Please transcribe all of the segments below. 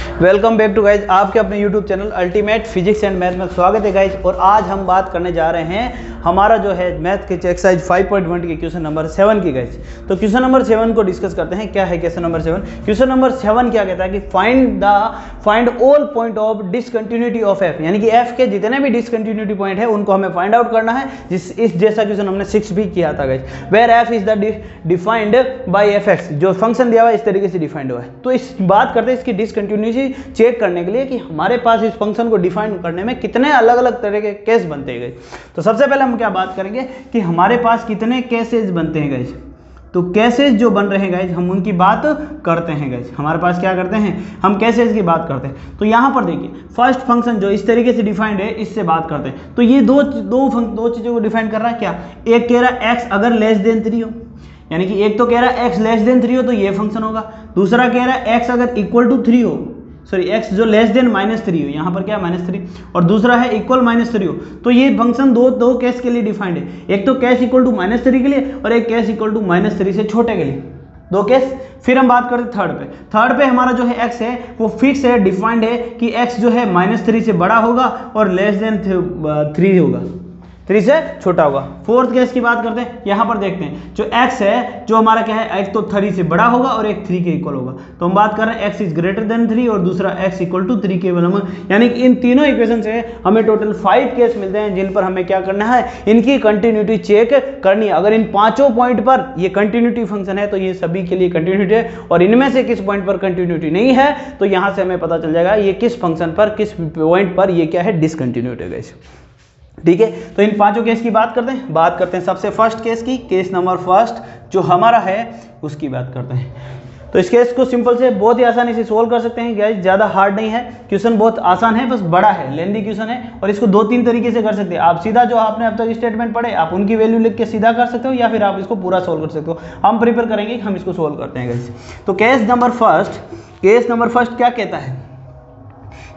Welcome back to guys, आपके अपने YouTube channel ultimate physics and math में स्वागत है गाइज। और आज हम बात करने जा रहे हैं हमारा जो है मैथ के एक्सरसाइज 5.1 के क्वेश्चन नंबर 7 की गाइज। तो क्वेश्चन नंबर 7 को डिस्कस करते हैं। क्या है क्वेश्चन नंबर 7? क्वेश्चन नंबर 7 क्या कहता है कि find all point of discontinuity of F, यानी कि एफ के जितने भी डिसकंटिन्यूटी पॉइंट है उनको हमें फाइंड आउट करना है। इस जैसा क्वेश्चन हमने 6 भी किया था guys, where f is the defined by f x, जो फंक्शन दिया हुआ है इस तरीके से डिफाइंड हुआ है। तो इस बात करते हैं इसकी डिसकंटिन्यूटी चेक करने के लिए कि हमारे पास इस फंक्शन को डिफाइन करने में कितने अलग अलग तरह के केस बनते हैं गाइस। तो सबसे पहले हम क्या बात करेंगे कि हमारे पास कितने केसेस बनते हैं गाइस। तो केसेस जो बन रहे हैं गाइस हम उनकी बात करते हैं गाइस। हमारे पास क्या करते हैं, हम केसेस की बात करते हैं। तो यहां पर देखिए फर्स्ट फंक्शन जो इस तरीके से डिफाइंड है इससे बात करते हैं। तो ये दो चीजों को डिफाइन कर रहा है। क्या एक कह रहा है x अगर लेस देन 3 हो, यानी कि एक तो कह रहा है x लेस देन 3 हो तो ये फंक्शन होगा। दूसरा कह रहा है x अगर इक्वल टू 3 हो, सॉरी x जो लेस देन -3 हो, यहाँ पर क्या है -3, और दूसरा है इक्वल -3 हो। तो ये फंक्शन दो केस के लिए डिफाइंड है। एक तो केस इक्वल टू -3 के लिए और एक केस इक्वल टू -3 से छोटे के लिए, दो केस। फिर हम बात करते हैं थर्ड पे हमारा जो है x है वो फिक्स है, डिफाइंड है कि x जो है -3 से बड़ा होगा और लेस देन 3 होगा, 3 से छोटा होगा। फोर्थ केस की बात करते हैं। यहां पर देखते हैं जो x है जो हमारा क्या है, एक तो 3 से बड़ा होगा और एक 3 के इक्वल होगा। तो हम बात कर रहे हैं x इज ग्रेटर देन 3 और दूसरा x इक्वल टू 3 के बराबर, यानी कि इन तीनों इक्वेशन से हमें टोटल 5 केस मिलते हैं जिन पर हमें क्या करना है, इनकी कंटिन्यूटी चेक करनी है। अगर इन पांचों पॉइंट पर ये कंटिन्यूटी फंक्शन है तो ये सभी के लिए कंटिन्यूटी है, और इनमें से किस पॉइंट पर कंटिन्यूटी नहीं है तो यहां से हमें पता चल जाएगा ये किस फंक्शन पर, किस पॉइंट पर ये क्या है, डिसकंटिन्यूटी है गाइस। ठीक है, तो इन पांचों केस की बात करते हैं सबसे फर्स्ट केस की, केस नंबर फर्स्ट जो हमारा है उसकी बात करते हैं। तो इस केस को सिंपल से बहुत ही आसानी से सोल्व कर सकते हैं गाइस, ज़्यादा हार्ड नहीं है, क्वेश्चन बहुत आसान है, बस बड़ा है, लेंदी क्वेश्चन है। और इसको 2-3 तरीके से कर सकते हैं आप। सीधा जो आपने अब तक स्टेटमेंट पढ़े आप उनकी वैल्यू लिख के सीधा कर सकते हो, या फिर आप इसको पूरा सोल्व कर सकते हो। हम प्रिपेयर करेंगे कि हम इसको सोल्व करते हैं गाइस। तो केस नंबर फर्स्ट क्या कहता है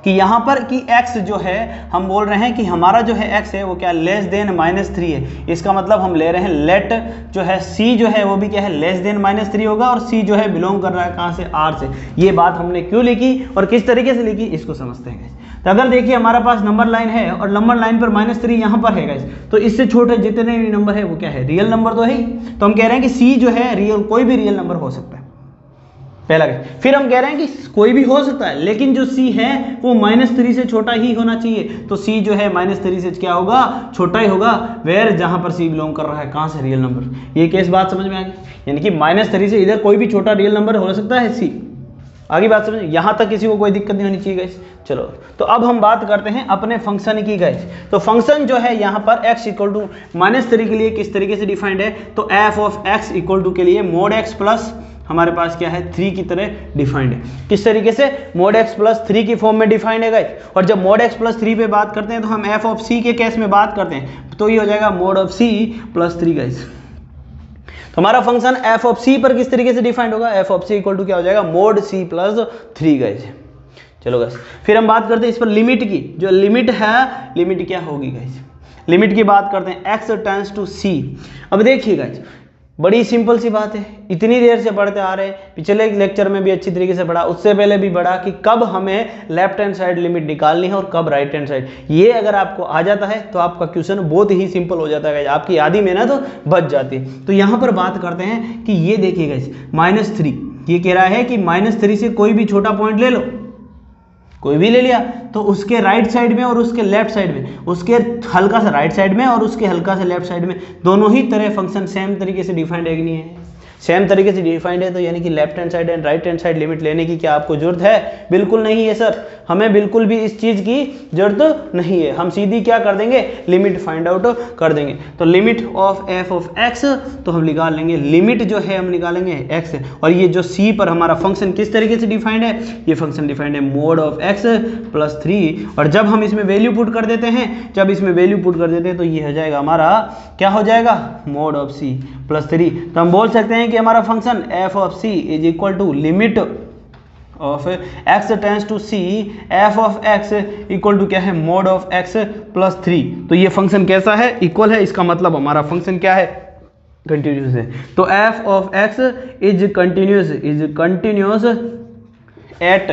कि यहाँ पर कि x जो है हम बोल रहे हैं कि हमारा जो है x है वो क्या लेस देन -3 है। इसका मतलब हम ले रहे हैं लेट जो है c जो है वो भी क्या है, लेस देन -3 होगा, और c जो है बिलोंग कर रहा है कहाँ से, r से। ये बात हमने क्यों लिखी और किस तरीके से लिखी इसको समझते हैं गाइस। तो अगर देखिए हमारा पास नंबर लाइन है और नंबर लाइन पर -3 यहाँ पर है गाइस, तो इससे छोटे जितने भी नंबर है वो क्या है, रियल नंबर तो है ही। तो हम कह रहे हैं कि c जो है रियल, कोई भी रियल नंबर हो सकता है, पहला केस। फिर हम कह रहे हैं कि कोई भी हो सकता है लेकिन जो c है वो -3 से छोटा ही होना चाहिए। तो c जो है -3 से क्या होगा, छोटा ही होगा, वेयर जहां पर c बिलोंग कर रहा है कहां से, रियल नंबर। ये केस बात समझ में आ गई, यानी कि -3 से इधर कोई भी छोटा रियल नंबर हो सकता है c। आगे बात समझ, यहां तक किसी को कोई दिक्कत नहीं होनी चाहिए गाइस। चलो तो अब हम बात करते हैं अपने फंक्शन की गाइस। तो फंक्शन जो है यहाँ पर x इक्वल टू -3 के लिए किस तरीके से डिफाइंड है, तो f of x equal to के लिए मोड x प्लस हमारे पास क्या है 3 की तरह डिफाइंड है। किस तरीके से, मोड x प्लस 3 की फॉर्म में डिफाइंड है गाइस। और जब मोड x प्लस 3 पे बात करते हैं तो हम f ऑफ c के केस में बात करते हैं, तो ये हो जाएगा mode of c plus 3 guys. तो हमारा फंक्शन f ऑफ c पर किस तरीके से डिफाइंड होगा, f of c equal to क्या हो जाएगा, मोड c प्लस 3 गाइस। चलो गाइस फिर हम बात करते हैं इस पर लिमिट की। जो लिमिट है, लिमिट क्या होगी गाइस, लिमिट की बात करते हैं, x टेंड्स टू c। अब देखिए गाइस बड़ी सिंपल सी बात है, इतनी देर से पढ़ते आ रहे हैं, पिछले लेक्चर में भी अच्छी तरीके से पढ़ा, उससे पहले भी पढ़ा कि कब हमें लेफ्ट हैंड साइड लिमिट निकालनी है और कब राइट हैंड साइड। ये अगर आपको आ जाता है तो आपका क्वेश्चन बहुत ही सिंपल हो जाता है, आपकी आधी मेहनत तो बच जाती है। तो यहाँ पर बात करते हैं कि ये देखिएगा -3, ये कह रहा है कि -3 से कोई भी छोटा पॉइंट ले लो, कोई भी ले लिया, तो उसके राइट साइड में और उसके लेफ्ट साइड में, उसके हल्का सा राइट साइड में और उसके हल्का सा लेफ्ट साइड में, दोनों ही तरह फंक्शन सेम तरीके से डिफाइंड है कि नहीं है, सेम तरीके से डिफाइंड है। तो यानी कि left hand side and right hand side limit लेने की क्या आपको जरूरत है, बिल्कुल नहीं है सर, हमें बिल्कुल भी इस चीज की जरूरत नहीं है। हम सीधी क्या कर देंगे, लिमिट फाइंड आउट कर देंगे। तो limit of f of x, तो हम निकाल लेंगे लिमिट जो है हम निकालेंगे x, और ये जो c पर हमारा फंक्शन किस तरीके से डिफाइंड है, ये फंक्शन डिफाइंड है मोड ऑफ x प्लस 3। और जब हम इसमें वैल्यू पुट कर देते हैं, तो ये हो जाएगा हमारा, क्या हो जाएगा, मोड ऑफ c प्लस 3। तो हम बोल सकते हैं कि हमारा function f of c is equal to limit of x tends to c, f of x equal to क्या है, मोड ऑफ x प्लस 3। तो ये फंक्शन कैसा है, इक्वल है, इसका मतलब हमारा फंक्शन क्या है, कंटिन्यूस है। तो f of x is continuous at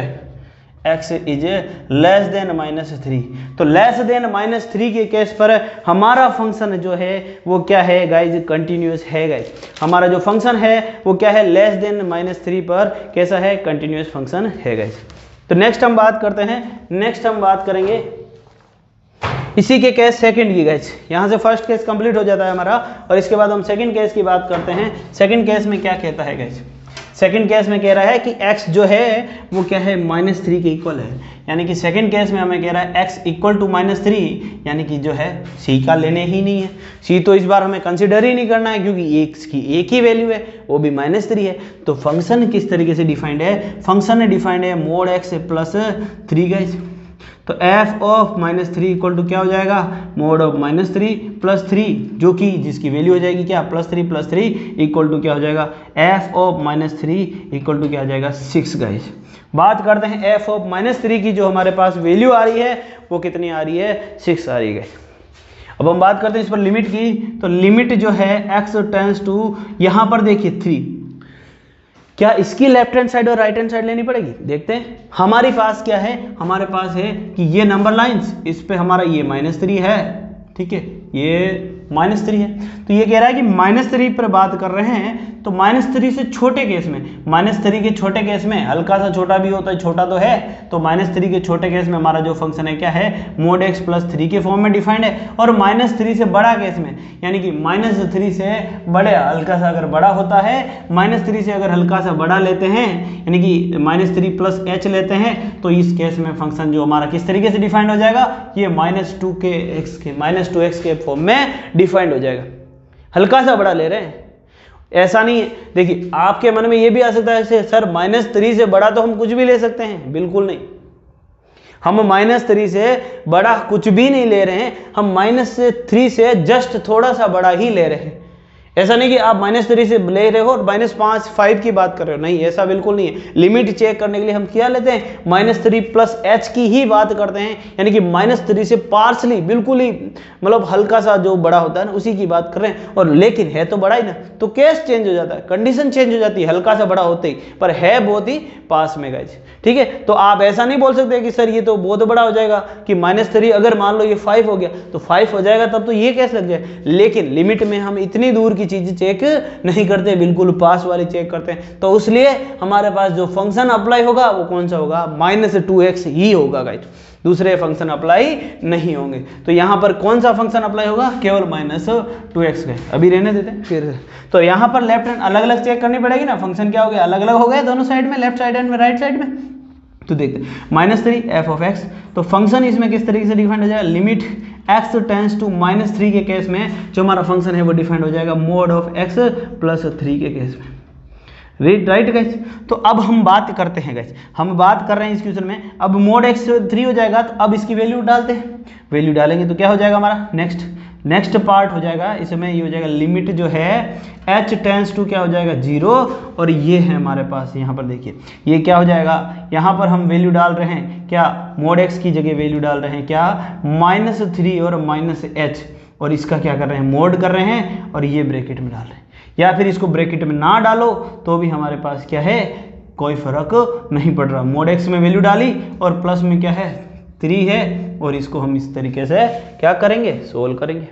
x is less then -3। तो लेस देन -3 के केस पर हमारा फंक्शन जो है वो क्या है गाइज, कंटिन्यूस है गाइज। हमारा जो फंक्शन है वो क्या है, लेस देन -3 पर कैसा है, कंटिन्यूस फंक्शन है गाइज। तो नेक्स्ट हम बात करते हैं, नेक्स्ट हम बात करेंगे इसी के केस सेकंड की गाइज। यहाँ से फर्स्ट केस कंप्लीट हो जाता है हमारा और इसके बाद हम सेकंड केस की बात करते हैं। सेकंड केस में क्या कहता है गाइज, सेकंड केस में कह रहा है कि x जो है वो क्या है, -3 के इक्वल है। यानी कि सेकंड केस में हमें कह रहा है x इक्वल टू -3, यानी कि जो है c का लेने ही नहीं है। c तो इस बार हमें कंसिडर ही नहीं करना है क्योंकि x की एक ही वैल्यू है, वो भी -3 है। तो फंक्शन किस तरीके से डिफाइंड है, फंक्शन डिफाइंड है मोड x प्लस 3 गाइज। तो f ऑफ -3 इक्वल टू क्या हो जाएगा, मोड ऑफ -3 प्लस 3, जो कि जिसकी वैल्यू हो जाएगी क्या, +3 प्लस 3 इक्वल टू क्या हो जाएगा, f ऑफ -3 इक्वल टू क्या हो जाएगा, 6 गाइज। बात करते हैं f ऑफ -3 की, जो हमारे पास वैल्यू आ रही है वो कितनी आ रही है, 6 आ रही है। अब हम बात करते हैं इस पर लिमिट की। तो लिमिट जो है x टेंड्स टू, यहाँ पर देखिए 3, क्या इसकी लेफ्ट हैंड साइड और राइट हैंड साइड लेनी पड़ेगी, देखते हैं। हमारे पास क्या है, हमारे पास है कि ये नंबर लाइंस, इस पे हमारा ये -3 है, ठीक है, ये -3 है। तो ये कह रहा है कि -3 पर बात कर रहे हैं, तो -3 से छोटे केस में, -3 के छोटे केस में हल्का सा छोटा भी होता है, छोटा तो है, तो -3 के छोटे केस में हमारा जो फंक्शन है क्या है, मोड x प्लस 3 के फॉर्म में डिफाइंड है। और -3 से बड़ा केस में, यानी कि -3 से बड़े, हल्का सा अगर बड़ा होता है, -3 से अगर हल्का सा बड़ा लेते हैं, यानी कि -3 प्लस h लेते हैं, तो इस केस में फंक्शन जो हमारा किस तरीके से डिफाइंड हो जाएगा, ये -2x के फॉर्म में डिफाइंड हो जाएगा। हल्का सा बड़ा ले रहे हैं, ऐसा नहीं है। देखिए आपके मन में ये भी आ सकता है सर -3 से बड़ा तो हम कुछ भी ले सकते हैं, बिल्कुल नहीं। हम -3 से बड़ा कुछ भी नहीं ले रहे हैं, हम -3 से जस्ट थोड़ा सा बड़ा ही ले रहे हैं। ऐसा नहीं कि आप -3 से ले रहे हो और -5 की बात कर रहे हो, नहीं, ऐसा बिल्कुल नहीं है। लिमिट चेक करने के लिए हम क्या लेते हैं, -3 प्लस h की ही बात करते हैं, यानी कि -3 से पार्सली, बिल्कुल ही मतलब हल्का सा जो बड़ा होता है ना, उसी की बात कर रहे हैं। और लेकिन है तो बड़ा ही ना, तो केस चेंज हो जाता है, कंडीशन चेंज हो जाती है हल्का सा बड़ा होते ही, पर है बहुत ही पास में गाइस, ठीक है। तो आप ऐसा नहीं बोल सकते कि सर ये तो बहुत बड़ा हो जाएगा, कि -3 अगर मान लो ये 5 हो गया तो 5 हो जाएगा, तब तो ये कैसे लग जाए। लेकिन लिमिट में हम इतनी दूर की चीजें चेक नहीं करते, बिल्कुल पास वाली चेक करते हैं। तो उसलिए हमारे पास जो फंक्शन अप्लाई होगा वो कौन सा होगा, -2x ही होगा गाइस, दूसरे फंक्शन अप्लाई नहीं होंगे। तो यहाँ पर कौन सा फंक्शन अप्लाई होगा, केवल -2x का। अभी रहने देते हैं फिर। तो यहाँ पर लेफ्ट हैंड अलग अलग चेक करनी पड़ेगी ना, फंक्शन क्या हो गया, अलग अलग हो गए दोनों साइड में, लेफ्ट साइड में राइट साइड में। तो देखते हैं -3 f ऑफ x, तो फंक्शन इसमें किस तरीके से डिफाइंड हो जाएगा, लिमिट x टेंड्स टू -3 के केस में जो हमारा फंक्शन है वो डिफाइंड हो जाएगा मोड ऑफ x प्लस 3 के केस में, राइट गाइस। तो अब हम बात करते हैं गाइस, हम बात कर रहे हैं इस क्वेश्चन में, अब मोड x 3 हो जाएगा, तो अब इसकी वैल्यू डालते हैं, वैल्यू डालेंगे तो क्या हो जाएगा हमारा, नेक्स्ट पार्ट हो जाएगा इसमें, ये हो जाएगा लिमिट जो है h टेंड्स टू क्या हो जाएगा 0, और ये है हमारे पास यहाँ पर देखिए ये क्या हो जाएगा, यहाँ पर हम वैल्यू डाल रहे हैं क्या, मोड x की जगह वैल्यू डाल रहे हैं क्या, -3 और -h, और इसका क्या कर रहे हैं, मोड कर रहे हैं, और ये ब्रैकेट में डाल रहे हैं। या फिर इसको ब्रैकेट में ना डालो तो भी हमारे पास क्या है, कोई फर्क नहीं पड़ रहा। मोड x में वैल्यू डाली और प्लस में क्या है 3 है, और इसको हम इस तरीके से क्या करेंगे, सोल्व करेंगे।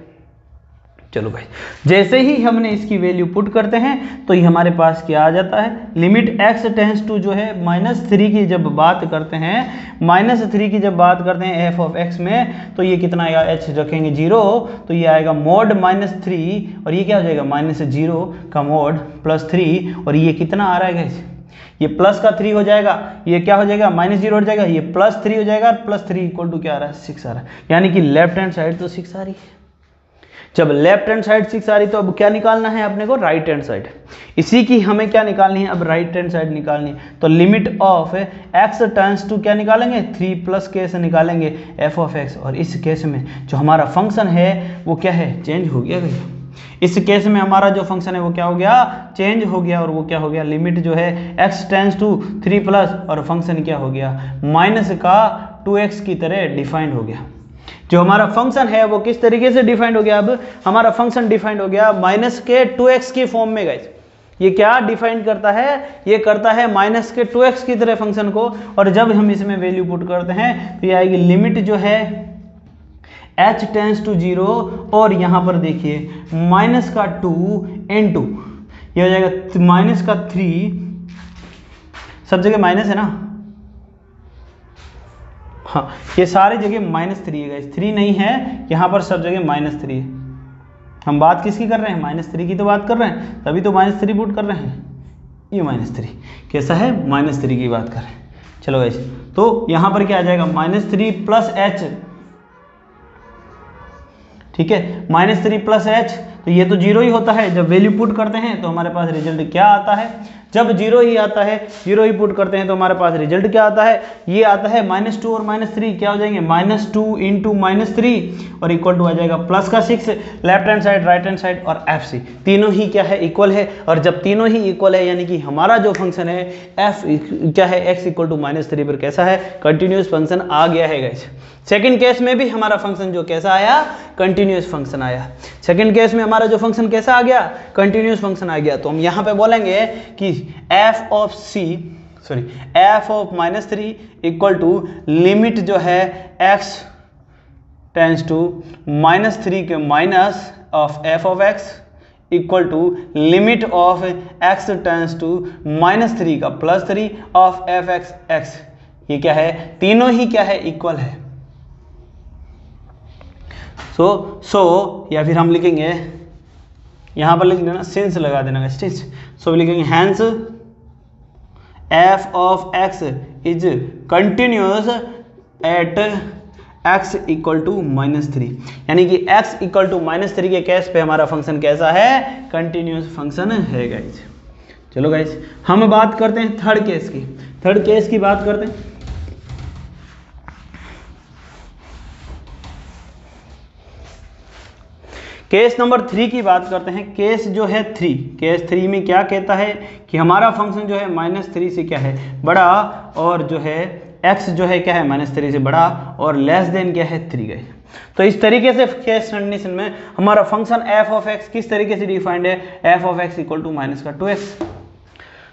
चलो भाई, जैसे ही हमने इसकी वैल्यू पुट करते हैं तो ये हमारे पास क्या आ जाता है, लिमिट x टेंड्स टू जो है -3 की जब बात करते हैं, -3 की जब बात करते हैं f ऑफ x में, तो ये कितना आएगा, h रखेंगे 0, तो ये आएगा मोड -3, और ये क्या हो जाएगा, -0 का मोड +3, और ये कितना आ रहा है गाइस, ये प्लस का 3 हो जाएगा, ये क्या हो जाएगा, -0 हो जाएगा, ये +3 हो जाएगा, +3 इक्वल टू क्या आ रहा है, 6 आ रहा है। यानी कि लेफ्ट हैंड साइड तो 6 आ रही है। जब लेफ्ट हैंड साइड 6 आ रही तो अब क्या निकालना है अपने को, राइट हैंड साइड। इसी की हमें क्या निकालनी है, अब राइट हैंड साइड निकालनी है। तो limit of x tends to क्या निकालेंगे, 3 प्लस के से निकालेंगे f ऑफ x, और इस केस में जो हमारा फंक्शन है वो क्या है, चेंज हो गया भैया। इस केस में हमारा जो फंक्शन है वो क्या हो गया, चेंज हो गया, और वो क्या हो गया, लिमिट जो है x टेंड्स टू 3 प्लस, और फंक्शन क्या हो गया, माइनस का 2x की तरह डिफाइंड हो गया। जो हमारा फंक्शन है वो किस तरीके से डिफाइंड हो गया, अब हमारा फंक्शन डिफाइंड हो गया -2x के फॉर्म में गाइस। ये क्या डिफाइन करता है, ये करता है माइनस के 2x की तरह फंक्शन को, और जब हम इसमें वैल्यू पुट करते हैं तो ये आएगी लिमिट जो है h टेंस टू 0, और यहाँ पर देखिए माइनस का 2 into, ये हो जाएगा माइनस का 3, सब जगह माइनस है ना, हाँ ये सारी जगह -3 है गाइस, 3 नहीं है यहाँ पर, सब जगह -3 है। हम बात किसकी कर रहे हैं, -3 की तो बात कर रहे हैं, तभी तो -3 पुट कर रहे हैं। ये -3 कैसा है, -3 की बात कर रहे हैं। चलो गाइस, तो यहाँ पर क्या आ जाएगा, -3 प्लस h, ठीक है, -3 प्लस h, तो ये तो 0 ही होता है। जब वैल्यू पुट करते हैं तो हमारे पास रिजल्ट क्या आता है, जब 0 ही आता है, 0 ही पुट करते हैं तो हमारे पास रिजल्ट क्या आता है, ये आता है -2 और -3 क्या हो जाएंगे, -2 इंटू -3 और इक्वल टू आ जाएगा प्लस का 6, left hand side, right hand side और FC तीनों ही क्या है, इक्वल है। और जब तीनों ही इक्वल है यानी कि हमारा जो फंक्शन है f क्या है, x इक्वल टू -3 पर कैसा है, कंटिन्यूस फंक्शन आ गया है गाइस। सेकंड केस में भी हमारा फंक्शन जो कैसा आया, कंटिन्यूस फंक्शन आया। सेकंड केस में हमारा जो फंक्शन कैसा आ गया, कंटिन्यूस फंक्शन आ गया। तो हम यहाँ पे बोलेंगे कि f of -3 equal to limit जो है x टेंस टू -3 के minus of f of x equal to limit of x tends to -3 का +3 ऑफ f(x)। ये क्या है, तीनों ही क्या है, इक्वल है। सो या फिर हम लिखेंगे, यहां पर लिख देना, सिंस लगा देना सिंस। सो लिखेंगे hence f of x is continuous at x equal to -3, यानी कि x इक्वल टू -3 के केस पे हमारा फंक्शन कैसा है, कंटिन्यूअस फंक्शन है गाइज। चलो गाइज, हम बात करते हैं थर्ड केस की। थर्ड केस की बात करते हैं। केस नंबर 3 की बात करते हैं। केस जो है 3, केस 3 में क्या कहता है कि हमारा फंक्शन जो है -3 से क्या है, बड़ा, और जो है x जो है क्या है, -3 से बड़ा और लेस देन क्या है, 3 गए। तो इस तरीके से केस कंडीशन में हमारा फंक्शन f ऑफ x किस तरीके से डिफाइंड है, f of x equal to -2x।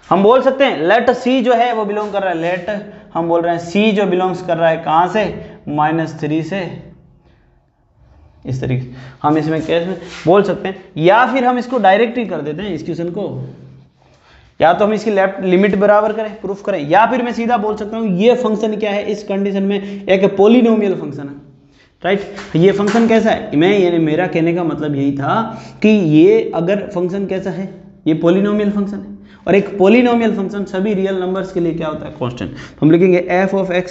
हम बोल सकते हैं लेट c जो है वो बिलोंग कर रहा है, लेट हम बोल रहे हैं c जो बिलोंग्स कर रहा है कहाँ से, -3 से। इस तरीके से हम इसमें केस में बोल सकते हैं, या फिर हम इसको डायरेक्ट ही कर देते हैं इस क्वेश्चन को, या तो हम इसकी लेफ्ट लिमिट बराबर करें, प्रूफ करें, या फिर मैं सीधा बोल सकता हूँ ये फंक्शन क्या है, इस कंडीशन में एक पॉलिनोमियल फंक्शन है, राइट। ये फंक्शन कैसा है, यानी मेरा कहने का मतलब यही था कि ये अगर फंक्शन कैसा है, ये पॉलिनोमियल फंक्शन है, और एक पॉलिनोमियल फंक्शन सभी रियल नंबर्स के लिए क्या होता है, कांस्टेंट। तो हम लिखेंगे f of x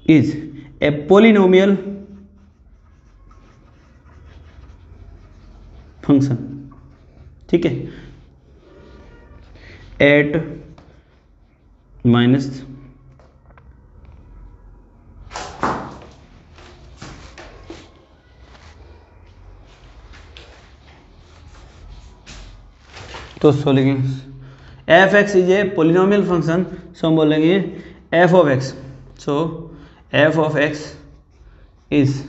is a polynomial function, ठीक है, एट माइनस तो सो लिखेंगे f x is a polynomial function, so हम बोलेंगे f of x. So f of x is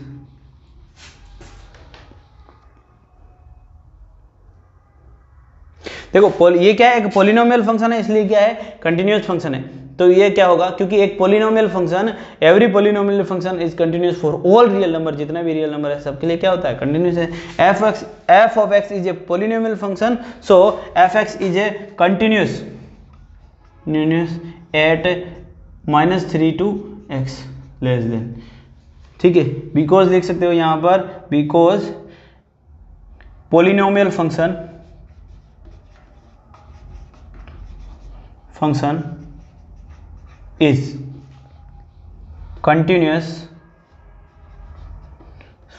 देखो ये क्या है, एक पोलिनोमियल फंक्शन है, इसलिए क्या है, कंटिन्यूस फंक्शन है। तो ये क्या होगा, क्योंकि एक polynomial function, every polynomial function is continuous for all real number, जितना भी रियल नंबर है सबके लिए क्या होता है, कंटिन्यूस है। F of x is a polynomial function, so F x is a continuous at -3 to x less than, ठीक है। बिकॉज लिख सकते हो यहाँ पर, because polynomial function is continuous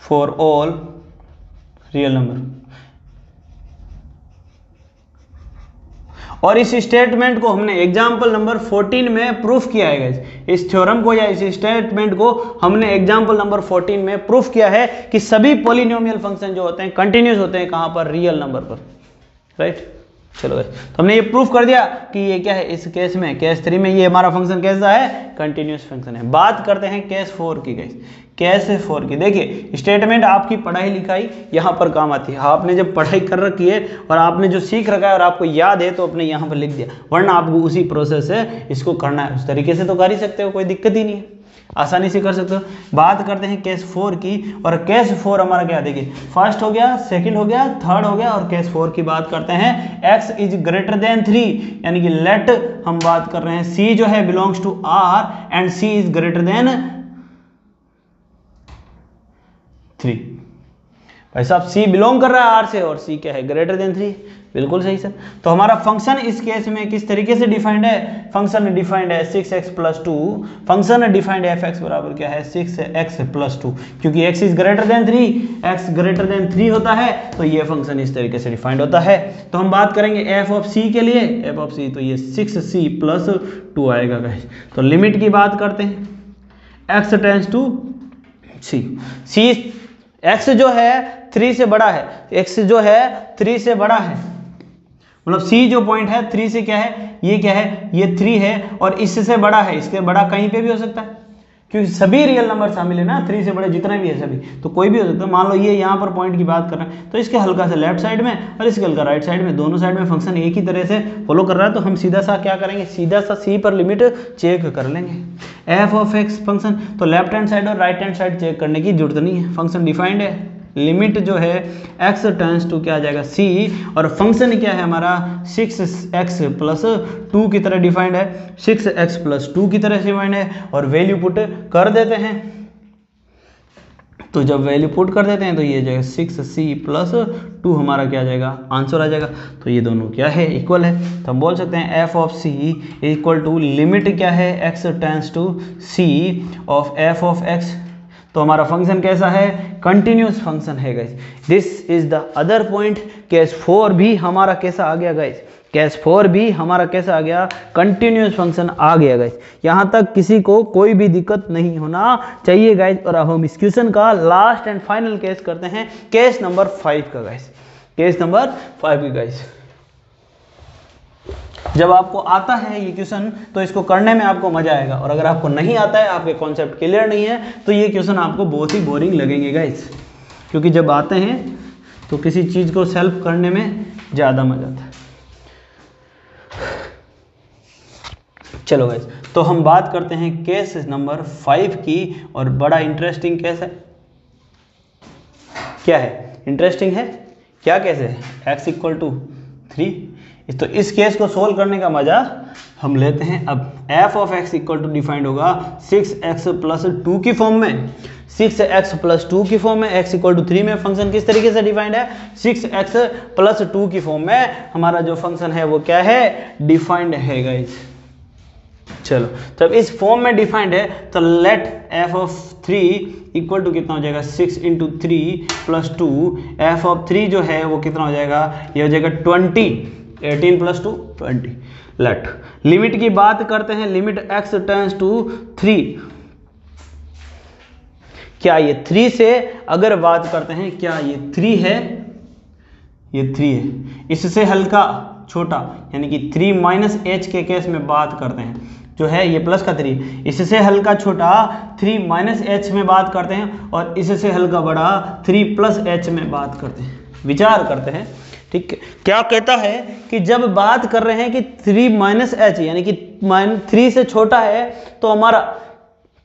for all real number। और इस स्टेटमेंट को हमने एग्जाम्पल नंबर 14 में प्रूफ किया है गाइस। इस थ्योरम को या इस स्टेटमेंट को हमने एग्जाम्पल नंबर 14 में प्रूफ किया है कि सभी पॉलिनोमियल फंक्शन जो होते हैं कंटिन्यूस होते हैं, कहां पर, रियल नंबर पर, राइट। चलो गाइस, तो हमने ये प्रूफ कर दिया कि ये क्या है, इस केस में केस 3 में ये हमारा फंक्शन कैसा है, कंटिन्यूस फंक्शन है। बात करते हैं केस 4 की गाइस। केस 4 की देखिए, स्टेटमेंट आपकी पढ़ाई लिखाई यहाँ पर काम आती है। आपने जब पढ़ाई कर रखी है और आपने जो सीख रखा है और आपको याद है तो अपने यहाँ पर लिख दिया, वरना आपको उसी प्रोसेस से इसको करना है। उस तरीके से तो कर ही सकते हो, कोई दिक्कत ही नहीं है, आसानी से कर सकते हो। बात करते हैं केस 4 की, और केस 4 हमारा क्या, देखिए फर्स्ट हो गया, सेकंड हो गया, थर्ड हो गया, और केस 4 की बात करते हैं x इज ग्रेटर देन 3, यानी कि लेट हम बात कर रहे हैं c जो है belongs to r and c is greater than 3। भाई साहब c बिलोंग कर रहा है r से और c क्या है, ग्रेटर देन 3। बिल्कुल सही सर। तो हमारा फंक्शन इस केस में किस तरीके से डिफाइंड है, फंक्शन डिफाइंड है 6x + 2, फंक्शन डिफाइंड है fx बराबर क्या है 6x + 2, क्योंकि x is greater than 3, x greater than 3 होता है तो ये फंक्शन इस तरीके से डिफाइंड होता है। तो हम बात करेंगे f ऑफ c के लिए, f ऑफ c तो ये 6c + 2 आएगा गाइस। तो लिमिट की बात करते हैं, x tends to c, x जो है 3 से बड़ा है, x जो है 3 से बड़ा है, मतलब c जो पॉइंट है 3 से क्या है, ये क्या है, ये 3 है, और इससे बड़ा है, इसके बड़ा कहीं पे भी हो सकता है, क्योंकि सभी रियल नंबर शामिल है ना, 3 से बड़े जितने भी है सभी, तो कोई भी हो सकता है। मान लो ये यहाँ पर पॉइंट की बात कर रहे हैं तो इसके हल्का से लेफ्ट साइड में और इसके हल्का राइट साइड में, दोनों साइड में फंक्शन एक ही तरह से फॉलो कर रहा है, तो हम सीधा सा क्या करेंगे, सीधा सा c पर लिमिट चेक कर लेंगे। f ऑफ x फंक्शन, तो लेफ्ट हैंड साइड और राइट हैंड साइड चेक करने की जरूरत नहीं है, फंक्शन डिफाइंड है। लिमिट जो है x टेंड्स टू क्या आ जाएगा c, और फंक्शन क्या है हमारा 6x + 2 की तरह डिफाइंड है, 6x + 2 की तरह डिफाइंड है, और वैल्यू पुट कर देते हैं। तो जब वैल्यू पुट कर देते हैं तो ये जाएगा 6c + 2 हमारा क्या आ जाएगा, आंसर आ जाएगा। तो ये दोनों क्या है, इक्वल है। तो हम बोल सकते हैं f of c equal to limit क्या है, x tends to c of f of x। तो हमारा फंक्शन कैसा है, कंटिन्यूस फंक्शन है guys. This is the other point. Case 4 भी हमारा कैसा आ गया गाइस, केस 4 भी हमारा कैसा आ गया, कंटिन्यूस फंक्शन आ गया गाइस। यहाँ तक किसी को कोई भी दिक्कत नहीं होना चाहिए गाइस। और अब हम इस क्वेश्चन का लास्ट एंड फाइनल केस करते हैं, केस नंबर 5 का गाइस, केस नंबर 5 की गाइस। जब आपको आता है ये क्वेश्चन तो इसको करने में आपको मजा आएगा, और अगर आपको नहीं आता है, आपके कॉन्सेप्ट क्लियर नहीं है, तो ये क्वेश्चन आपको बहुत ही बोरिंग लगेंगे गाइस, क्योंकि जब आते हैं तो किसी चीज को सॉल्व करने में ज्यादा मजा आता है। चलो गाइस, तो हम बात करते हैं केस नंबर 5 की, और बड़ा इंटरेस्टिंग केस है। क्या है, इंटरेस्टिंग है, क्या केस है, x = 3। तो इस केस को सोल्व करने का मजा हम लेते हैं। अब f of x equal to defined होगा 6x + 2 की फॉर्म में, 6x + 2 की फॉर्म में, x = 3 में फंक्शन किस तरीके से डिफाइंड है, 6x + 2 की फॉर्म में हमारा जो फंक्शन है वो क्या है, डिफाइंड है गाइस। चलो, जब इस फॉर्म में डिफाइंड है तो let f of 3 equal to कितना हो जाएगा, 6 × 3 + 2, f ऑफ 3 जो है वो कितना हो जाएगा, ये हो जाएगा 20, 18 + 2 20। लेट लिमिट की बात करते हैं, लिमिट x टेंड्स टू 3, क्या ये 3 से अगर बात करते हैं, क्या ये 3 है, ये 3 है, इससे हल्का छोटा यानी कि 3 - h के केस में बात करते हैं, जो है ये प्लस का 3, इससे हल्का छोटा 3 - h में बात करते हैं, और इससे हल्का बड़ा 3 + h में बात करते हैं, विचार करते हैं। ठीक है, क्या कहता है कि जब बात कर रहे हैं कि 3 - h यानी कि 3 से छोटा है, तो हमारा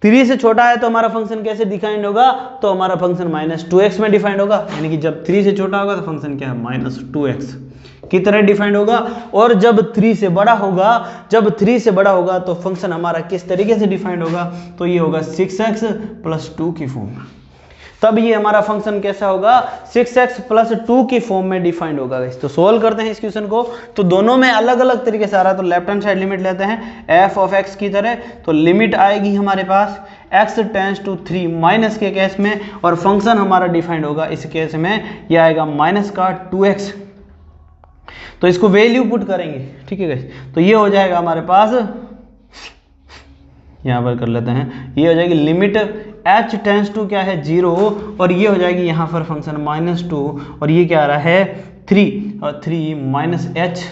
3 से छोटा है तो हमारा फंक्शन कैसे डिफाइंड होगा, तो हमारा फंक्शन -2x में डिफाइंड होगा, यानी कि जब 3 से छोटा होगा तो फंक्शन क्या है, -2x की तरह डिफाइंड होगा। और जब 3 से बड़ा होगा, जब 3 से बड़ा होगा तो फंक्शन हमारा किस तरीके से डिफाइंड होगा, तो ये होगा 6x + 2 की फॉर्म में। तब ये हमारा फंक्शन कैसा होगा, 6x + 2 की फॉर्म में डिफाइंड होगा। तो सोल्व करते हैं इस क्वेश्चन को, तो दोनों में अलग अलग तरीके से आ रहा है, तो लेफ्ट हैंड साइड लिमिट लेते हैं f ऑफ x की तरह, तो लिमिट आएगी हमारे पास x टेंड्स टू 3 माइनस के केस में, और फंक्शन हमारा डिफाइंड होगा इस केस में, ये आएगा -2x। तो इसको वैल्यू पुट करेंगे, ठीक है गाइस, तो ये हो जाएगा हमारे पास, यहाँ पर कर लेते हैं, ये हो जाएगी लिमिट h टेंड्स टू क्या है 0, और ये हो जाएगी यहाँ पर फंक्शन -2, और ये क्या आ रहा है 3, और 3 - h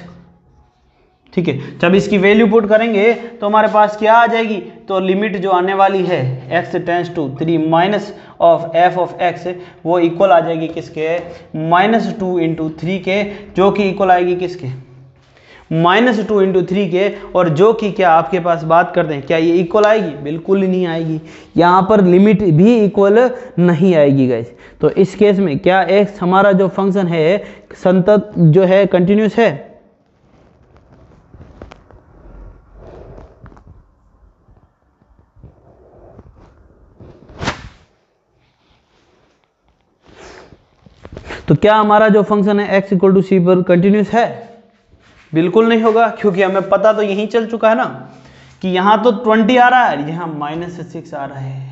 ठीक है। जब इसकी वैल्यू पुट करेंगे तो हमारे पास क्या आ जाएगी, तो लिमिट जो आने वाली है x tends to 3 minus of f of x वो इक्वल आ जाएगी किसके, -2 इंटू 3 के, जो कि इक्वल आएगी किसके, -2 इंटू 3 के, और जो कि क्या आपके पास बात करते हैं क्या ये इक्वल आएगी, बिल्कुल नहीं आएगी, यहाँ पर लिमिट भी इक्वल नहीं आएगी गाइस। तो इस केस में क्या x हमारा जो फंक्शन है संतत जो है कंटिन्यूस है, तो क्या हमारा जो फंक्शन है x इक्वल टू सी पर कंटिन्यूस है, बिल्कुल नहीं होगा, क्योंकि हमें पता तो यही चल चुका है ना कि यहाँ तो 20 आ रहा है, यहाँ -6 आ रहा है।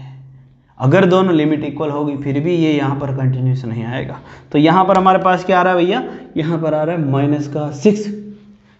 अगर दोनों लिमिट इक्वल होगी फिर भी ये यहाँ पर कंटिन्यूस नहीं आएगा। तो यहाँ पर हमारे पास क्या आ रहा है भैया, यहाँ पर आ रहा है -6,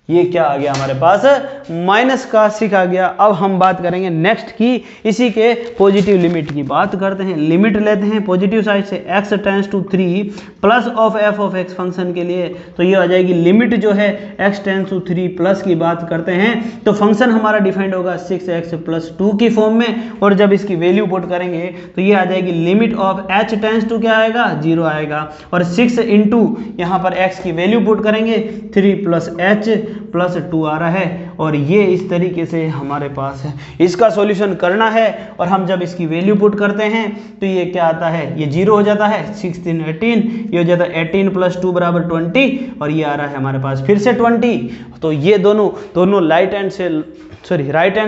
ये क्या आ गया हमारे पास, -6 आ गया। अब हम बात करेंगे नेक्स्ट की, इसी के पॉजिटिव लिमिट की बात करते हैं। लिमिट लेते हैं पॉजिटिव साइड से x tends to 3 plus of f of x function के लिए, तो ये आ जाएगी लिमिट जो है x टेंस टू 3 प्लस की बात करते हैं तो फंक्शन हमारा डिफाइंड होगा 6x + 2 की फॉर्म में, और जब इसकी वैल्यू पुट करेंगे तो ये आ जाएगी limit of h tends to क्या आएगा, 0 आएगा, और 6 इंटू यहाँ पर x की वैल्यू पुट करेंगे 3 + h + 2 आ रहा है, और ये इस तरीके से हमारे पास है। इसका सॉल्यूशन करना है और हम जब इसकी वैल्यू पुट करते हैं तो ये क्या आता है, ये 0 हो जाता है, 6 3 18, ये हो जाता है 18 + 2 = 20, और ये आ रहा है हमारे पास फिर से 20। तो ये दोनों right hand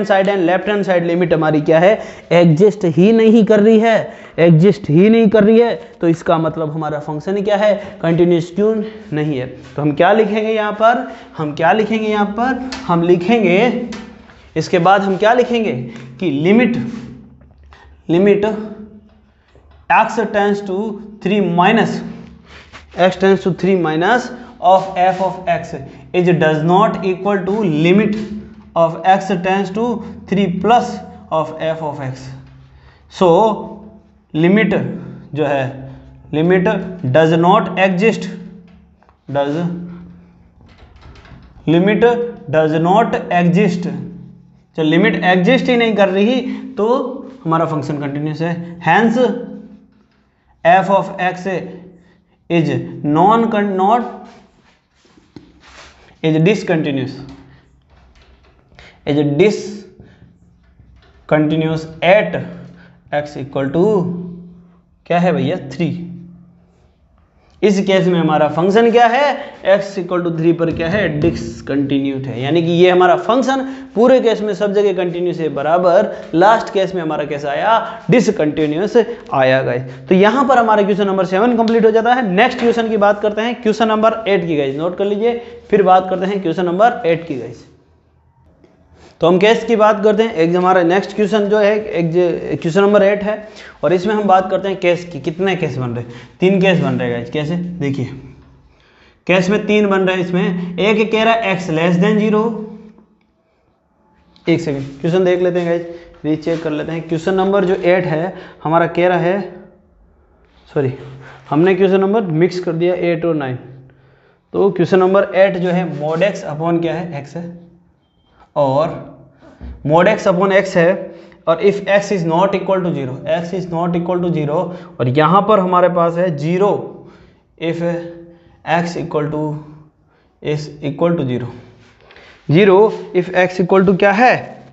side and left hand side limit हमारी क्या है, एग्जिस्ट ही नहीं कर रही है, तो इसका मतलब हमारा फंक्शन क्या है, कंटिन्यूस क्यों नहीं है। तो हम क्या लिखेंगे यहाँ पर, हम लिखेंगे इसके बाद हम क्या लिखेंगे कि limit x tends to 3 minus of f of x is does not equal to limit of x tends to 3 plus of f of x। So limit जो है, लिमिट डज नॉट एग्जिस्ट, जब लिमिट एग्जिस्ट ही नहीं कर रही तो हमारा function continuous है। Hence f of x is discontinuous at x equal to क्या है भैया 3। इस केस में हमारा फंक्शन क्या है, x इक्वल टू 3 पर क्या है, डिसकंटिन्यूट है, यानी कि ये हमारा फंक्शन पूरे केस में सब जगह कंटिन्यूस है बराबर, लास्ट केस में हमारा कैसा आया, डिसकंटिन्यूस आया गाइस। तो यहाँ पर हमारा क्वेश्चन नंबर 7 कंप्लीट हो जाता है। नेक्स्ट क्वेश्चन की बात करते हैं, क्वेश्चन नंबर 8 की गाइस, नोट कर लीजिए, फिर बात करते हैं क्वेश्चन नंबर 8 की गाइस। तो हम केस की बात करते हैं, एक हमारा नेक्स्ट क्वेश्चन जो है क्वेश्चन नंबर 8 है, और इसमें हम बात करते हैं केस की। कितने केस बन रहे, 3 केस बन रहे हैं। कैसे, देखिए केस में 3 बन रहे हैं। इसमें एक कह रहा है x लेस देन 0, एक सेकेंड क्वेश्चन देख लेते हैं गाइज, रीचेक कर लेते हैं। क्वेश्चन नंबर जो 8 है हमारा कह रहा है, सॉरी हमने क्वेश्चन नंबर मिक्स कर दिया 8 और 9। तो क्वेश्चन नंबर 8 जो है mod x अपॉन क्या है, x है, और mod x अपॉन x है, और if x is not equal to 0, और यहाँ पर हमारे पास है 0 if x equal to 0 if x equal to क्या है,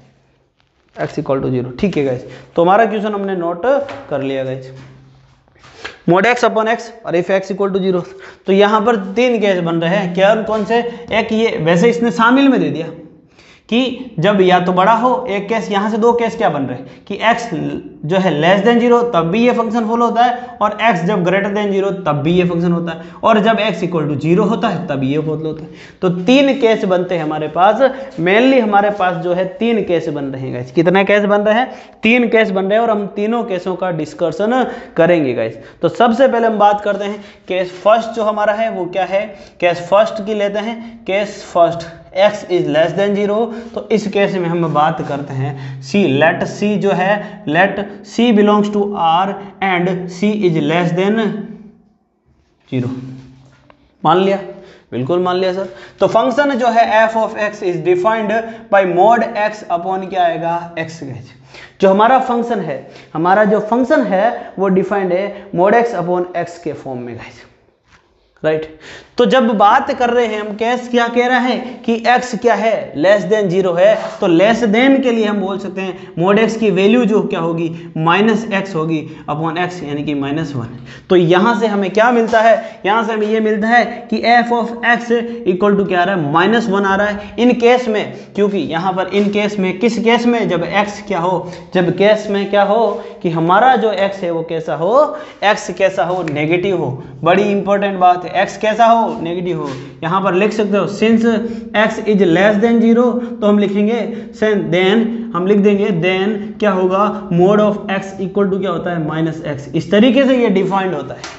x इक्वल टू 0। ठीक है गाइस, तो हमारा क्वेश्चन हमने नोट कर लिया guys, mod x upon x और इफ x इक्वल टू 0। तो यहाँ पर 3 केस बन रहे हैं, क्या कौन से, एक ये वैसे इसने शामिल में दे दिया कि जब या तो बड़ा हो, एक केस, यहाँ से 2 केस क्या बन रहे हैं कि x जो है लेस देन 0 तब भी ये फंक्शन फॉलो होता है, और x जब ग्रेटर देन 0 तब भी ये फंक्शन होता है, और जब x इक्वल टू 0 होता है तब ये फॉलो होता है। तो 3 केस बनते हैं हमारे पास, मेनली हमारे पास जो है 3 केस बन रहे हैं गाइस। कितने केस बन रहे हैं, 3 केस बन रहे हैं, और हम तीनों केसों का डिस्कशन करेंगे गाइस। तो सबसे पहले हम बात करते हैं केस फर्स्ट जो हमारा है वो क्या है, केस फर्स्ट की लेते हैं। Case first x is less than 0, तो इस केस में हम बात करते हैं c, लेट c जो है, let c belongs to r and c is less than 0। मान लिया बिल्कुल मान लिया सर। तो फंक्शन जो है F of x is defined by mod x upon क्या आएगा एक्स गाइज। जो हमारा फंक्शन है, हमारा जो फंक्शन है वो डिफाइंड है मॉड एक्स अपॉन एक्स के फॉर्म में गाइज, राइट। तो जब बात कर रहे हैं हम कैस क्या कह रहे हैं कि x क्या है लेस देन 0 है, तो लेस देन के लिए हम बोल सकते हैं मोड x की वैल्यू जो क्या होगी माइनस एक्स होगी अपॉन x यानी कि -1। तो यहां से हमें क्या मिलता है, यहां से हमें ये मिलता है कि f of x equal to क्या आ रहा है -1 आ रहा है इन केस में, क्योंकि यहां पर इन केस में, किस केस में, जब x क्या हो, जब केस में क्या हो कि हमारा जो x है वो कैसा हो, x कैसा हो, नेगेटिव हो। बड़ी इंपॉर्टेंट बात है, x कैसा हो, नेगेटिव हो। यहां पर लिख सकते हो since x is less than 0, तो हम लिखेंगे देन, हम लिख देंगे देन क्या होगा mod of x equal to क्या होता है -x। इस तरीके से ये डिफाइंड होता है।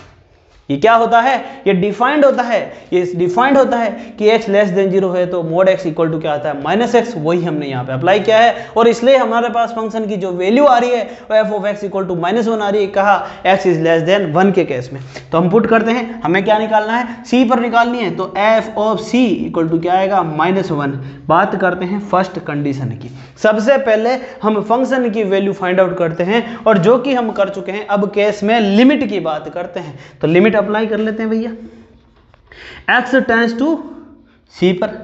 ये क्या होता है, ये डिफाइंड होता है, ये डिफाइंड होता है कि x लेस देन 0 है तो मोड x इक्वल टू क्या आता है -x। वही हमने यहाँ पे अप्लाई किया है और इसलिए हमारे पास फंक्शन की जो वैल्यू आ रही है वो f of x equal to -1 आ रही है। कहा x इज लेस देन 1 के केस में। तो हम पुट करते हैं, हमें क्या निकालना है, c पर निकालनी है, तो f of c equal to क्या आएगा -1। बात करते हैं फर्स्ट कंडीशन की। सबसे पहले हम फंक्शन की वैल्यू फाइंड आउट करते हैं और जो कि हम कर चुके हैं। अब केस में लिमिट की बात करते हैं, तो लिमिट अप्लाई कर लेते हैं भैया x टेंड्स टू c पर।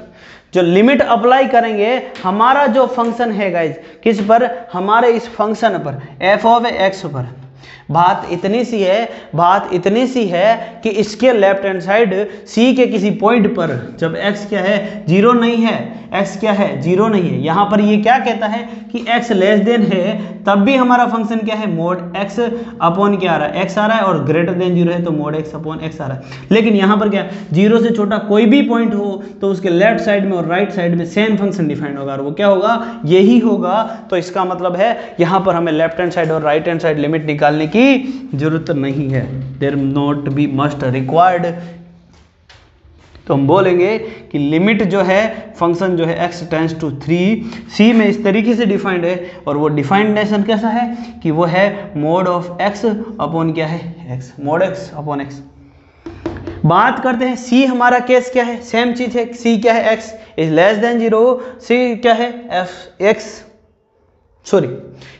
जो लिमिट अप्लाई करेंगे हमारा जो फंक्शन है गाइज, किस पर, हमारे इस फंक्शन पर f ऑफ x पर। बात इतनी सी है कि इसके लेफ्ट हैंड साइड c के किसी पॉइंट पर जब x क्या है 0 नहीं है, x क्या है 0 नहीं है, यहां पर ये क्या कहता है कि x लेस देन है, तब भी हमारा फंक्शन क्या है मोड x अपॉन क्या आ रहा है x आ रहा है, और ग्रेटर देन 0 है तो मोड x अपॉन x आ रहा है। लेकिन यहां पर क्या 0 से छोटा कोई भी पॉइंट हो तो उसके लेफ्ट साइड में और राइट साइड में सेम फंक्शन डिफाइंड होगा और वो क्या होगा, यही होगा। तो इसका मतलब है यहां पर हमें लेफ्ट हैंड साइड और राइट हैंड साइड लिमिट निकालने की जरूरत नहीं है, there not be must required. तो हम बोलेंगे कि लिमिट जो है फंक्शन जो है x टेंड्स टू 3 c में इस तरीके से डिफाइंड है, और वो डिफाइंडेशन कैसा है कि वो है मोड ऑफ x अपॉन क्या है x, mode x upon x। बात करते हैं c हमारा केस क्या है, सेम चीज है, c क्या है x is less than 0, c क्या है f x, सॉरी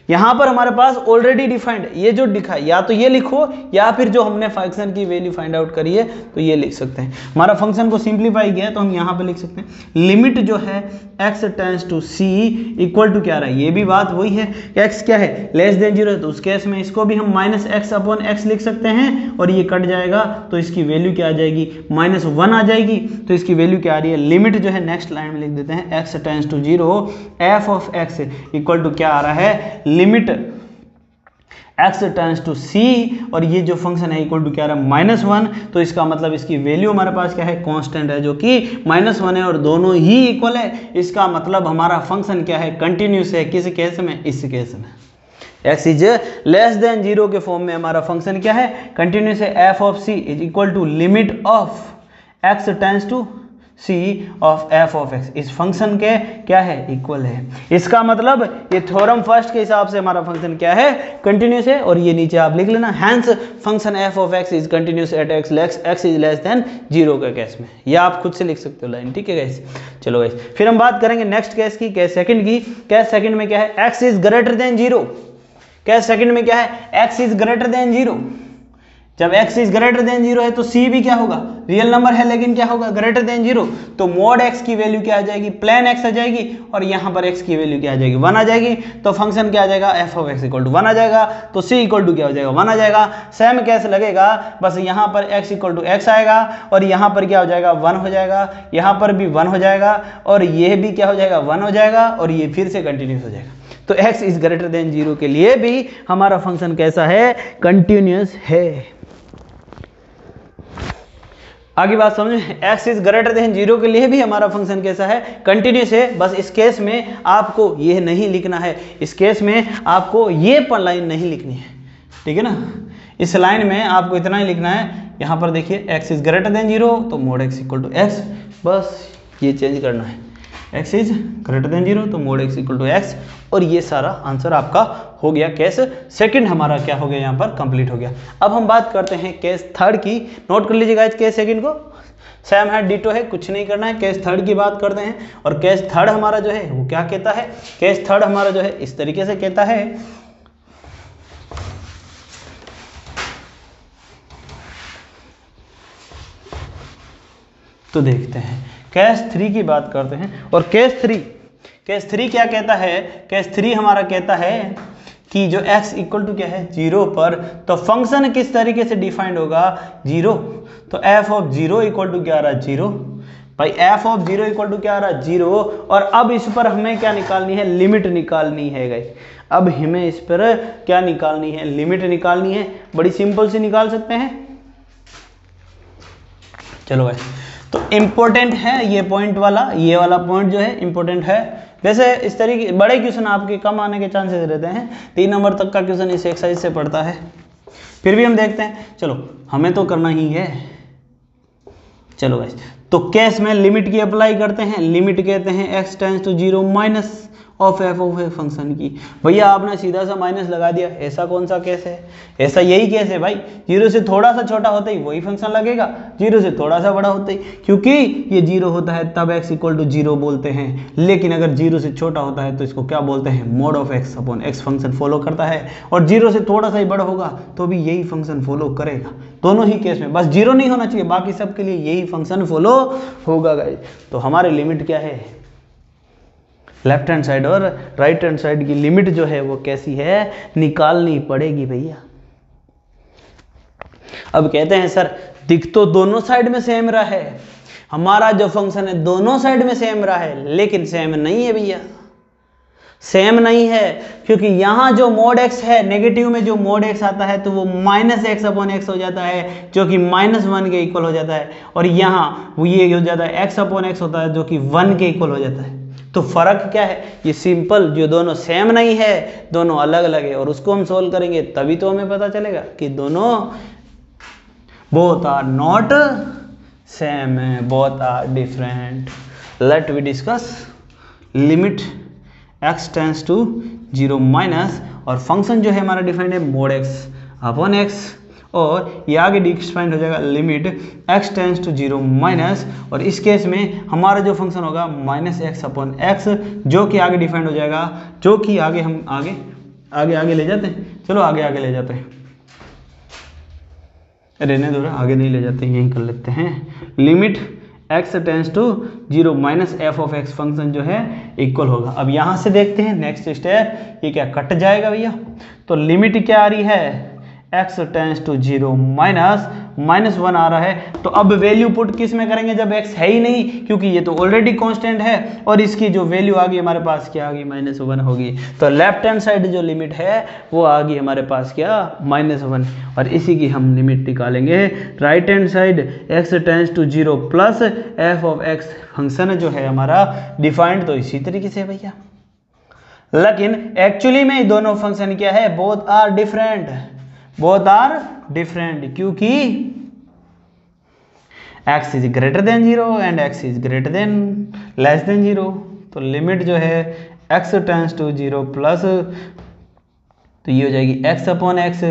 यहां पर हमारे पास ऑलरेडी डिफाइंड ये जो दिखा, या तो ये लिखो या फिर जो हमने फंक्शन की वैल्यू फाइंड आउट करी है तो ये लिख सकते हैं। हमारा फंक्शन को सिंप्लीफाई किया तो हम यहां पे लिख सकते हैं लिमिट जो है x tends to c equal to क्या रहा है, ये भी बात वही है, x क्या है लेस देन 0 है, तो उस केस में इसको भी हम -x अपॉन x लिख सकते हैं और ये कट जाएगा तो इसकी वैल्यू क्या आ जाएगी -1 आ जाएगी। तो इसकी वैल्यू क्या आ रही है, लिमिट जो है नेक्स्ट लाइन में लिख देते हैं x tends to 0 f of x equal to क्या आ रहा है, limit x tends to c, और ये जो फंक्शन है इक्वल टू क्या रहा है -1। तो इसका मतलब इसकी वैल्यू हमारे पास क्या है, कांस्टेंट है जो कि -1 है और दोनों ही इक्वल है। इसका मतलब हमारा फंक्शन क्या है, कंटिन्यूस है। किस केस में, इस केस में x इज लेस देन 0 के फॉर्म में हमारा फंक्शन क्या है, कंटिन्यूस है। f of c is equal to limit of x tends to c of f of x, इस फंक्शन के क्या है, इक्वल है। इसका मतलब ये थ्योरम फर्स्ट के हिसाब से हमारा फंक्शन क्या है, कंटिन्यूस है। और ये नीचे आप लिख लेना, hence function f of x is continuous at x is less than 0 के केस में। ये आप खुद से लिख सकते हो लाइन, ठीक है गाइस। चलो गाइस फिर हम बात करेंगे नेक्स्ट केस की, केस सेकंड की। केस सेकंड में क्या है, x is greater than 0। Case second में क्या है, x इज ग्रेटर देन 0। जब x इज ग्रेटर देन 0 है तो c भी क्या होगा, रियल नंबर है लेकिन क्या होगा, ग्रेटर देन 0। तो मोड x की वैल्यू क्या आ जाएगी, प्लेन x आ जाएगी, और यहाँ पर x की वैल्यू क्या आ जाएगी, 1 आ जाएगी। तो फंक्शन क्या आ जाएगा, f of x equal to 1 आ जाएगा। तो c इक्वल टू क्या हो जाएगा, 1 आ जाएगा। सेम कैसे लगेगा, बस यहाँ पर x इक्वल टू x आएगा और यहाँ पर क्या हो जाएगा, 1 हो जाएगा, यहाँ पर भी 1 हो जाएगा और ये भी क्या हो जाएगा, 1 हो जाएगा, और ये फिर से कंटिन्यूस हो जाएगा। तो x इज ग्रेटर देन 0 के लिए भी हमारा फंक्शन कैसा है, कंटिन्यूस है। आगे बात समझ में, x इज ग्रेटर देन 0 के लिए भी हमारा फंक्शन कैसा है, कंटिन्यूस है। बस इस केस में आपको ये नहीं लिखना है, इस केस में आपको ये पर लाइन नहीं लिखनी है, ठीक है ना। इस लाइन में आपको इतना ही लिखना है, यहाँ पर देखिए x इज ग्रेटर देन 0 तो mod x equal to x, बस ये चेंज करना है। x इज ग्रेटर देन 0, तो mod x equal to x, और ये सारा आंसर आपका हो गया। केस सेकंड हमारा क्या हो गया यहाँ पर कंप्लीट हो गया। अब हम बात करते हैं केस थर्ड की। नोट कर लीजिएगा केस सेकंड को, सेम है, डिटो है, कुछ नहीं करना है। केस थर्ड की बात करते हैं, और केस थर्ड हमारा जो है वो क्या कहता है। केस थर्ड हमारा जो है इस तरीके से कहता है, तो देखते हैं केस 3 की बात करते हैं। और केस 3 क्या कहता है। केस 3 हमारा कहता है कि जो x इक्वल टू क्या है 0 पर, तो फंक्शन किस तरीके से डिफाइंड होगा 0, तो f ऑफ 0 इक्वल टू क्या आ रहा है 0 भाई, f ऑफ 0 इक्वल टू क्या आ रहा है 0। और अब इस पर हमें क्या निकालनी है, लिमिट निकालनी है गाइस। अब हमें इस पर क्या निकालनी है, लिमिट निकालनी है। बड़ी सिंपल से निकाल सकते हैं। चलो गाइस, तो इम्पोर्टेंट है ये पॉइंट वाला, ये वाला पॉइंट जो है इम्पोर्टेंट है। वैसे इस तरीके बड़े क्वेश्चन आपके कम आने के चांसेस रहते हैं, 3 नंबर तक का क्वेश्चन इस एक्सरसाइज से पड़ता है, फिर भी हम देखते हैं। चलो हमें तो करना ही है। चलो गाइस, तो केस में लिमिट की अप्लाई करते हैं। लिमिट कहते हैं x tends to 0 minus of f of a function की। भैया आपने सीधा सा माइनस लगा दिया, ऐसा कौन सा केस है, ऐसा यही केस है भाई। 0 से थोड़ा सा छोटा होता ही वही फंक्शन लगेगा, 0 से थोड़ा सा बड़ा होता ही, क्योंकि ये 0 होता है तब x इक्वल टू 0 बोलते हैं। लेकिन अगर 0 से छोटा होता है तो इसको क्या बोलते हैं, mode of x upon x function follow करता है। और 0 से थोड़ा सा ही बड़ा होगा तो भी यही फंक्शन फॉलो करेगा, दोनों ही केस में। बस 0 नहीं होना चाहिए, बाकी सब के लिए यही फंक्शन फॉलो होगा गाइस। तो हमारी लिमिट क्या है, लेफ्ट हैंड साइड और राइट हैंड साइड की लिमिट जो है वो कैसी है, निकालनी पड़ेगी भैया। अब कहते हैं सर दिख तो दोनों साइड में सेम रहा है, हमारा जो फंक्शन है दोनों साइड में सेम रहा है, लेकिन सेम नहीं है भैया, सेम नहीं है। क्योंकि यहाँ जो मोड x है, नेगेटिव में जो मोड x आता है तो वो माइनस एक्स अपॉन एक्स हो जाता है, जो कि -1 के इक्वल हो जाता है। और यहाँ वो ये हो जाता है x अपॉन एक्स होता है, जो कि 1 के इक्वल हो जाता है। तो फर्क क्या है, ये सिंपल, जो दोनों सेम नहीं है, दोनों अलग अलग है, और उसको हम सोल्व करेंगे तभी तो हमें पता चलेगा कि दोनों बोथ आर नॉट सेम है, both are different. Let we discuss limit x tends to 0 minus, और फंक्शन जो है हमारा डिफाइंड है मोड x अपॉन x, और ये आगे डिफाइंड हो जाएगा limit x tends to 0 minus, और इस केस में हमारा जो फंक्शन होगा माइनस एक्स अपॉन एक्स, जो कि आगे डिफाइंड हो जाएगा, जो कि आगे हम आगे ले जाते हैं। चलो आगे ले जाते हैं, रहने दो, आगे नहीं ले जाते, यहीं कर लेते हैं। Limit x tends to 0 minus f of x function जो है इक्वल होगा। अब यहाँ से देखते हैं नेक्स्ट स्टेप, ये क्या कट जाएगा भैया। तो लिमिट क्या आ रही है, x टेंड्स टू 0 -1 आ रहा है। तो अब वैल्यू पुट किस में करेंगे जब x है ही नहीं, क्योंकि ये तो ऑलरेडी कांस्टेंट है, और इसकी जो वैल्यू आ गई हमारे पास क्या आ गई, -1 होगी। तो लेफ्ट हैंड साइड जो लिमिट है वो आ गई हमारे पास क्या, -1, और इसी की हम लिमिट निकालेंगे। Right hand side x tends to 0 plus f of x function जो है हमारा डिफाइंड तो इसी तरीके से भैया। लेकिन एक्चुअली में दोनों फंक्शन क्या है, बोथ आर डिफरेंट, क्योंकि x is greater than 0 and x is greater than less than 0। तो लिमिट जो है x टेंड्स टू 0 प्लस, तो ये हो जाएगी x अपॉन x,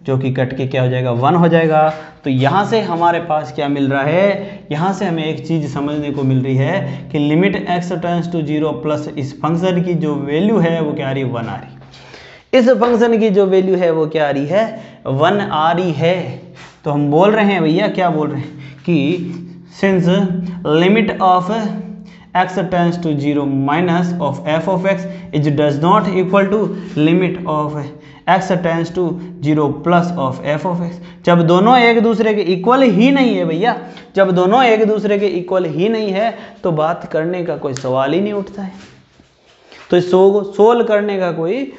जो कि कट के क्या हो जाएगा 1 हो जाएगा। तो यहाँ से हमारे पास क्या मिल रहा है, यहाँ से हमें एक चीज़ समझने को मिल रही है कि limit x tends to 0 plus इस फंक्शन की जो वैल्यू है वो क्या आ रही है, 1 आ रही। इस फंक्शन की जो वैल्यू है वो क्या आ रही है, 1 आ रही है। तो हम बोल रहे हैं भैया, क्या बोल रहे हैं कि since limit of x tends to 0 minus of f of x is does not equal to limit of x tends to 0 plus of f of x। जब दोनों एक दूसरे के इक्वल ही नहीं है भैया, जब दोनों एक दूसरे के इक्वल ही नहीं है तो बात करने का कोई सवाल ही नहीं उठता है। तो सोल्व करने का कोई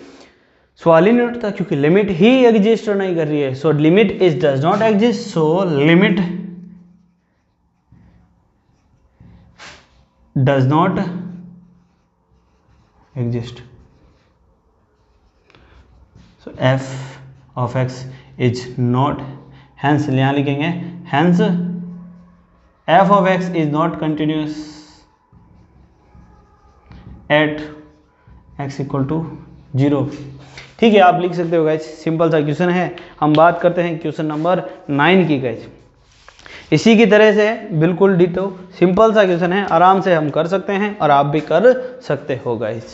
सवाल ही नहीं उठता, क्योंकि लिमिट ही एग्जिस्ट नहीं कर रही है। So limit is does not exist, so limit does not exist. So f of x is not, hence यहां लिखेंगे hence f of x is not continuous, at x equal to 0। ठीक है, आप लिख सकते हो गाइज, सिंपल सा question है। हम बात करते हैं क्वेश्चन नंबर 9 की गाइज। इसी की तरह से बिल्कुल डिटो सिंपल सा क्वेश्चन है, आराम से हम कर सकते हैं और आप भी कर सकते हो गाइज।